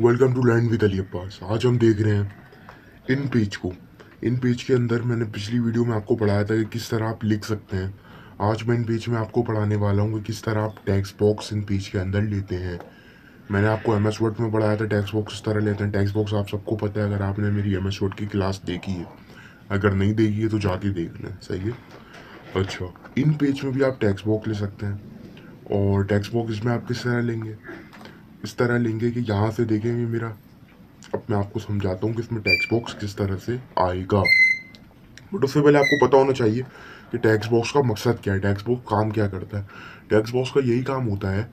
Welcome to land with Ali Abbas. आज हम देख रहे हैं इन पेज को। इन पेज के अंदर मैंने पिछली वीडियो में आपको पढ़ाया था कि किस तरह आप लिख सकते हैं। आज मैं इन पेज में आपको पढ़ाने वाला हूँ कि किस तरह आप टेक्स्ट बॉक्स इन पेज के अंदर लेते हैं। मैंने आपको MS वर्ड में पढ़ाया था टेक्स्ट बॉक्स किस तरह लेते हैं। टेक्स्ट बॉक्स आप सबको पता है अगर आपने मेरी MS वर्ड की क्लास देखी है। अगर नहीं देखी है तो जाके देख लें, सही है। अच्छा, इन पेज में भी आप टेक्स्ट बॉक्स ले सकते हैं। और टेक्स्ट बॉक्स इसमें आप किस तरह लेंगे, इस तरह लेंगे कि यहाँ से देखेंगे मेरा। अब मैं आपको समझाता हूँ कि इसमें टेक्स्ट बॉक्स किस तरह से आएगा। बट उससे पहले आपको पता होना चाहिए कि टेक्स्ट बॉक्स का मकसद क्या है, टेक्स्ट बॉक्स काम क्या करता है। टेक्स्ट बॉक्स का यही काम होता है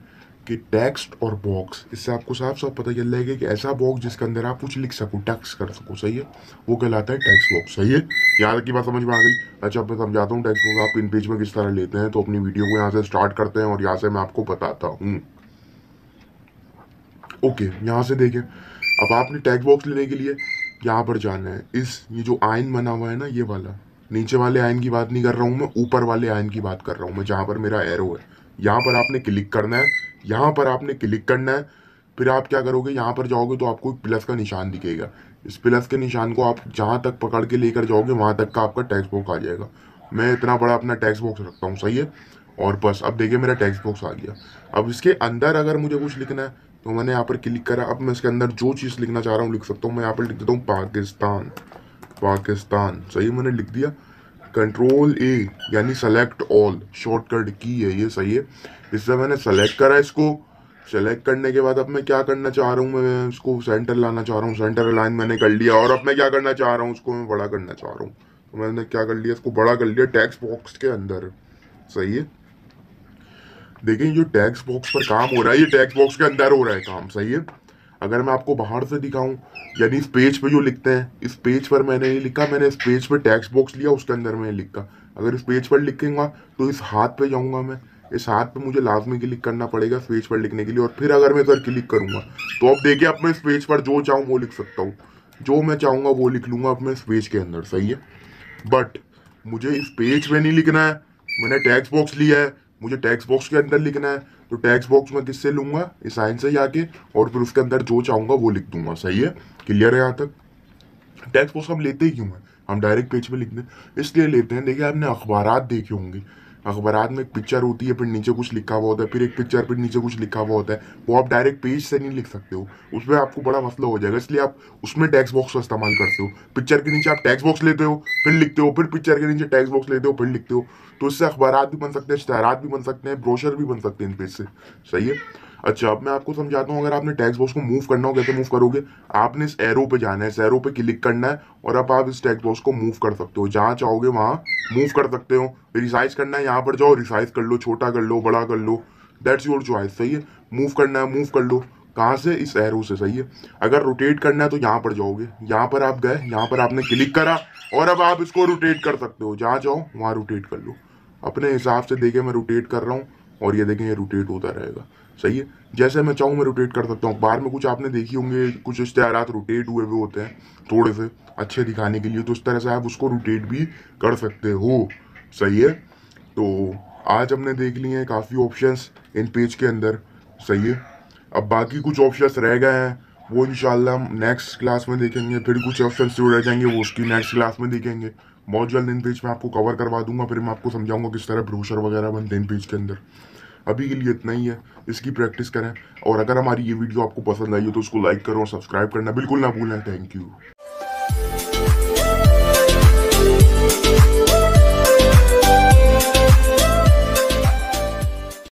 कि टेक्स्ट और बॉक्स, इससे आपको साफ साफ पता चल जाएगा कि ऐसा बॉक्स जिसके अंदर आप कुछ लिख सको, टेक्स्ट कर सको, सही है, वो कहलाता है टेक्स्ट बॉक्स, सही है। यहाँ तक की बात समझ में आ गई। अच्छा, अब मैं समझाता हूँ टेक्स्ट बॉक्स आप इन पेज में किस तरह लेते हैं। तो अपनी वीडियो को यहाँ से स्टार्ट करते हैं और यहाँ से मैं आपको बताता हूँ। ओके, यहाँ से देखें। अब आपने टेक्स्ट बॉक्स लेने के लिए यहाँ पर जाना है। ये जो आयन बना हुआ है ना, ये वाला, नीचे वाले आयन की बात नहीं कर रहा हूँ मैं, ऊपर वाले आयन की बात कर रहा हूँ मैं, जहाँ पर मेरा एरो है। यहाँ पर आपने क्लिक करना है, यहाँ पर आपने क्लिक करना है। फिर आप क्या करोगे, यहाँ पर जाओगे तो आपको प्लस का निशान दिखेगा। इस प्लस के निशान को आप जहाँ तक पकड़ के लेकर जाओगे वहाँ तक का आपका टेक्स्ट बॉक्स आ जाएगा। मैं इतना बड़ा अपना टेक्स्ट बॉक्स रखता हूँ, सही है। और बस अब देखिए मेरा टेक्स्ट बॉक्स आ गया। अब इसके अंदर अगर मुझे कुछ लिखना है तो मैंने यहाँ पर क्लिक करा। अब मैं इसके अंदर जो चीज़ लिखना चाह रहा हूँ लिख सकता हूँ। मैं यहाँ पर लिख देता हूँ पाकिस्तान। पाकिस्तान, सही, मैंने लिख दिया। Ctrl+A यानी सेलेक्ट ऑल, शॉर्टकट की है ये, सही है। इससे मैंने सेलेक्ट करा इसको। सेलेक्ट करने के बाद अब मैं क्या करना चाह रहा हूँ, मैं इसको सेंटर लाना चाह रहा हूँ। सेंटर अलाइन मैंने कर लिया। और अब मैं क्या करना चाह रहा हूँ, उसको मैं बड़ा करना चाह रहा हूँ। तो मैंने क्या कर लिया, इसको बड़ा कर लिया टेक्स्ट बॉक्स के अंदर, सही है। देखिए जो टेक्स्ट बॉक्स पर काम हो रहा है, ये टेक्स्ट बॉक्स के अंदर हो रहा है काम, सही है। अगर मैं आपको बाहर से दिखाऊं, यानी इस पेज पे जो लिखते हैं, इस पेज पर मैंने नहीं लिखा, मैंने इस पेज पर टेक्स्ट बॉक्स लिया, उसके अंदर मैंने लिखा। अगर इस पेज पर लिखूंगा तो इस हाथ पे जाऊंगा मैं, इस हाथ पे मुझे लाजमी क्लिक करना पड़ेगा इस पेज पर लिखने के लिए। और फिर अगर मैं इधर क्लिक करूंगा तो अब देखिए, अब मैं इस पेज पर जो चाहूँ वो लिख सकता हूँ, जो मैं चाहूंगा वो लिख लूंगा अब मैं इस पेज के अंदर, सही है। बट मुझे इस पेज पे नहीं लिखना है, मैंने टेक्स्ट बॉक्स लिया है, मुझे टेक्स्ट बॉक्स के अंदर लिखना है। तो टेक्स्ट बॉक्स में किससे लूंगा, इस साइन से जाके, और फिर उसके अंदर जो चाहूंगा वो लिख दूंगा, सही है। क्लियर है यहाँ तक। टेक्स्ट बॉक्स हम लेते ही क्यों हैं, हम डायरेक्ट पेज पे लिखते हैं इसलिए लेते हैं। देखिए आपने अखबारात देखे होंगे, अखबारात में एक पिक्चर होती है, फिर नीचे कुछ लिखा हुआ होता है, फिर एक पिक्चर, फिर नीचे कुछ लिखा हुआ होता है। वो आप डायरेक्ट पेज से नहीं लिख सकते हो, उसमें आपको बड़ा मसला हो जाएगा, इसलिए आप उसमें टेक्स्ट बॉक्स का इस्तेमाल करते हो। पिक्चर के नीचे आप टेक्स्ट बॉक्स लेते हो, फिर लिखते हो, फिर पिक्चर के नीचे टेक्स्ट बॉक्स लेते हो, फिर लिखते हो। तो इससे अखबारात भी बन सकते हैं, इश्तहारात भी बन सकते हैं, ब्रोशर भी बन सकते हैं इन पेज से, सही है। अच्छा, अब मैं आपको समझाता हूँ। अगर आपने टेक्स्ट बॉक्स को मूव करना हो, कैसे मूव करोगे, आपने इस एरो पे जाना है, इस एरो पे क्लिक करना है, और अब आप इस टेक्स्ट बॉक्स को मूव कर सकते हो, जहाँ चाहोगे वहाँ मूव कर सकते हो। रिसाइज करना है, यहाँ पर जाओ, रिसाइज कर लो, छोटा कर लो, बड़ा कर लो, दैट्स योर चॉइस, सही है। मूव करना है, मूव कर लो, कहाँ से, इस एरो से, सही है। अगर रोटेट करना है तो यहाँ पर जाओगे, यहाँ पर आप गए, यहाँ पर आपने क्लिक करा, और अब आप इसको रोटेट कर सकते हो, जहाँ चाहो वहाँ रोटेट कर लो अपने हिसाब से। देखिए मैं रोटेट कर रहा हूँ और ये देखें ये रोटेट होता रहेगा, सही है। जैसे मैं चाहूँ मैं रोटेट कर सकता हूँ। बाहर में कुछ आपने देखी होंगे, कुछ इश्तेहारात रोटेट हुए हुए होते हैं थोड़े से अच्छे दिखाने के लिए, तो इस तरह से आप उसको रोटेट भी कर सकते हो, सही है। तो आज हमने देख लिए हैं काफ़ी ऑप्शंस इन पेज के अंदर, सही है। अब बाकी कुछ ऑप्शंस रह गए हैं, वो इंशाल्लाह हम नेक्स्ट क्लास में देखेंगे। फिर कुछ ऑप्शंस जो रह जाएंगे वो उसकी नेक्स्ट क्लास में देखेंगे। बहुत जल्द इन पेज में आपको कवर करवा दूंगा, फिर मैं आपको समझाऊंगा किस तरह ब्रोशर वगैरह बनते हैं इन पेज के अंदर। अभी के लिए इतना ही है, इसकी प्रैक्टिस करें। और अगर हमारी ये वीडियो आपको पसंद आई हो तो उसको लाइक करो और सब्सक्राइब करना बिल्कुल ना भूलें। Thank you.